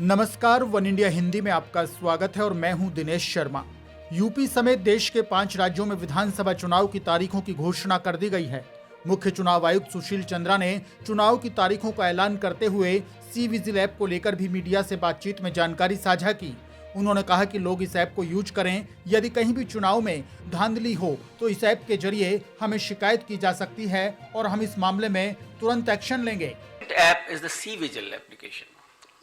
नमस्कार, one India Hindi में आपका स्वागत है और मैं हूं दिनेश शर्मा। यूपी समेत देश के 5 राज्यों में विधानसभा चुनाव की तारीखों की घोषणा कर दी गई है। मुख्य चुनाव आयुक्त सुशील चंद्रा ने चुनाव की तारीखों का ऐलान करते हुए सी विजिल ऐप को लेकर भी मीडिया से बातचीत में जानकारी साझा की। उन्होंने कहा कि लोग इस ऐप को यूज करें। यदि कहीं भी चुनाव में धांधली हो तो इस ऐप के जरिए हमें शिकायत की जा सकती है और हम इस मामले में तुरंत एक्शन लेंगे। App is the C-Vigil application.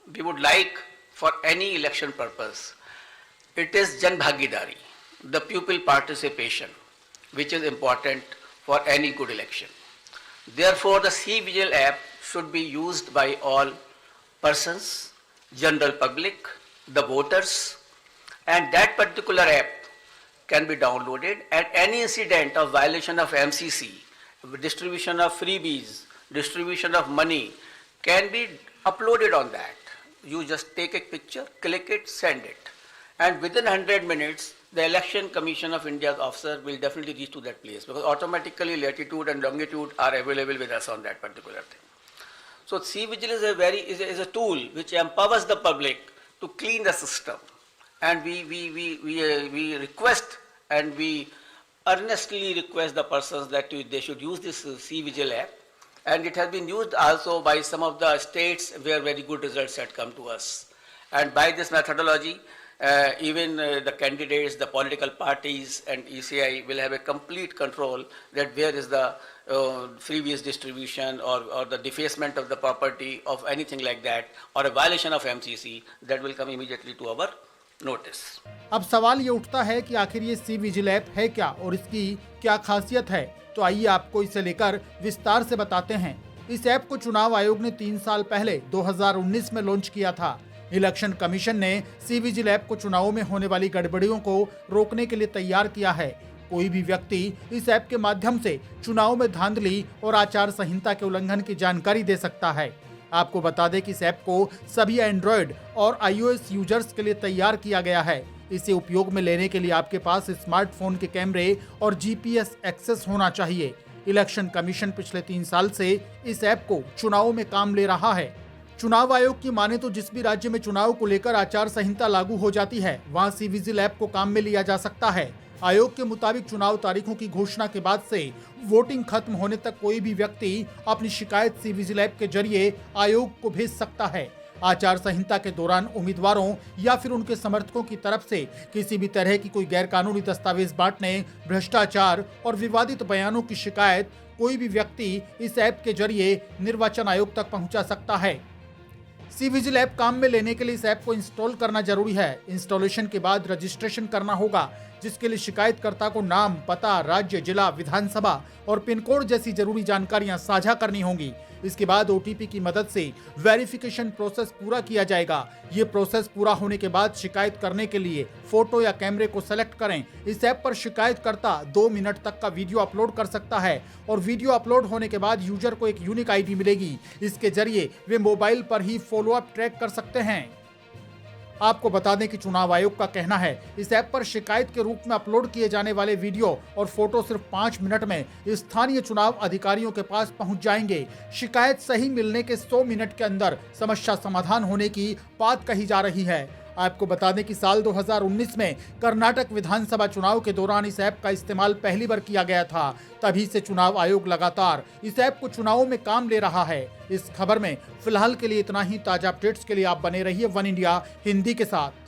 We would like, for any election purpose, it is Jan Bhagidari, the pupil participation, which is important for any good election. Therefore, the C-Vigil app should be used by all persons, general public, the voters, and that particular app can be downloaded, and any incident of violation of MCC, distribution of freebies, distribution of money can be uploaded on that. You just take a picture, click it, send it, and within 100 minutes the Election Commission of India's officer will definitely reach to that place, because automatically latitude and longitude are available with us on that particular thing. So C-Vigil is a tool which empowers the public to clean the system, and we request and we earnestly request the persons that they should use this C-Vigil app. And it has been used also by some of the states where very good results had come to us. And by this methodology, even the candidates, the political parties and ECI will have a complete control that where is the freebies distribution or the defacement of the property of anything like that, or a violation of MCC, that will come immediately to our notice. अब सवाल ये उठता है कि आखिर ये C vigil app है क्या और इसकी क्या खासियत है। तो आइए आपको इसे लेकर विस्तार से बताते हैं। इस ऐप को चुनाव आयोग ने 3 साल पहले 2019 में लॉन्च किया था। इलेक्शन कमीशन ने सी विजिल ऐप को चुनावों में होने वाली गड़बड़ियों को रोकने के लिए तैयार किया है। कोई भी व्यक्ति इस ऐप के माध्यम से चुनाव में धांधली और आचार संहिता के उल्लंघन की जानकारी दे सकता है। आपको बता दें कि इस ऐप को सभी एंड्रॉयड और iOS यूजर्स के लिए तैयार किया गया है। इसे उपयोग में लेने के लिए आपके पास स्मार्टफोन के कैमरे और जीपीएस एक्सेस होना चाहिए। इलेक्शन कमीशन पिछले 3 साल से इस ऐप को चुनाव में काम ले रहा है। चुनाव आयोग की माने तो जिस भी राज्य में चुनाव को लेकर आचार संहिता लागू हो जाती है, वहां सी विजिल ऐप को काम में लिया जा सकता है। आयोग के मुताबिक चुनाव तारीखों की घोषणा के बाद से वोटिंग खत्म होने तक कोई भी व्यक्ति अपनी शिकायत सी विजिल ऐप के जरिए आयोग को भेज सकता है। आचार संहिता के दौरान उम्मीदवारों या फिर उनके समर्थकों की तरफ से किसी भी तरह की कोई गैरकानूनी दस्तावेज बांटने, भ्रष्टाचार और विवादित बयानों की शिकायत कोई भी व्यक्ति इस ऐप के जरिए निर्वाचन आयोग तक पहुंचा सकता है। सी विजिल ऐप काम में लेने के लिए इस ऐप को इंस्टॉल करना जरूरी है। इंस्टॉलेशन के बाद रजिस्ट्रेशन करना होगा, जिसके लिए शिकायतकर्ता को नाम, पता, राज्य, जिला, विधानसभा और पिन कोड जैसी जरूरी जानकारियां साझा करनी होंगी। इसके बाद ओटीपी की मदद से वेरिफिकेशन प्रोसेस पूरा किया जाएगा। ये प्रोसेस पूरा होने के बाद शिकायत करने के लिए फोटो या कैमरे को सेलेक्ट करें। इस ऐप पर शिकायतकर्ता 2 मिनट तक का वीडियो अपलोड कर सकता है और वीडियो अपलोड होने के बाद यूजर को एक यूनिक आईडी मिलेगी। इसके जरिए वे मोबाइल पर ही फॉलोअप ट्रैक कर सकते हैं। आपको बता दें कि चुनाव आयोग का कहना है इस ऐप पर शिकायत के रूप में अपलोड किए जाने वाले वीडियो और फोटो सिर्फ 5 मिनट में स्थानीय चुनाव अधिकारियों के पास पहुंच जाएंगे। शिकायत सही मिलने के 100 मिनट के अंदर समस्या समाधान होने की बात कही जा रही है। आपको बता दें कि साल 2019 में कर्नाटक विधानसभा चुनाव के दौरान इस ऐप का इस्तेमाल पहली बार किया गया था। तभी से चुनाव आयोग लगातार इस ऐप को चुनावों में काम ले रहा है। इस खबर में फिलहाल के लिए इतना ही। ताजा अपडेट्स के लिए आप बने रहिए वन इंडिया हिंदी के साथ।